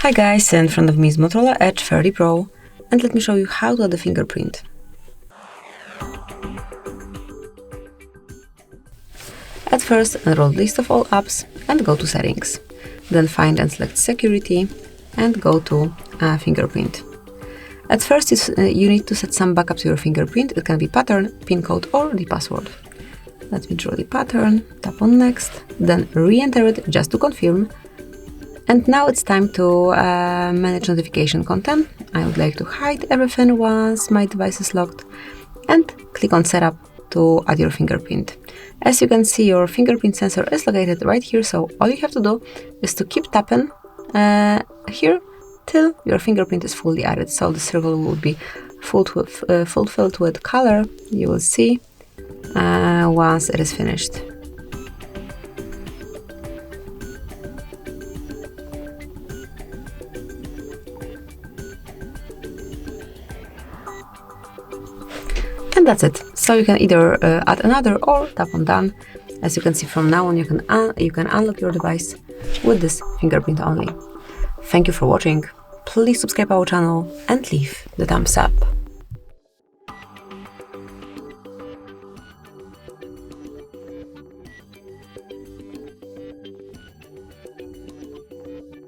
Hi guys, in front of me is Motorola Edge 30 Pro, and let me show you how to add the fingerprint. At first, enroll the list of all apps and go to Settings. Then find and select Security and go to Fingerprint. At first, you need to set some backup to your fingerprint. It can be pattern, pin code, or the password. Let me draw the pattern, tap on Next, then re-enter it just to confirm. And now it's time to manage notification content. I would like to hide everything once my device is locked, and click on Setup to add your fingerprint. As you can see, your fingerprint sensor is located right here, so all you have to do is to keep tapping here till your fingerprint is fully added. So the circle will be fulfilled with color, you will see once it is finished. And that's it. So you can either add another or tap on Done. As you can see, from now on you can unlock your device with this fingerprint only. Thank you for watching. Please subscribe our channel and leave the thumbs up.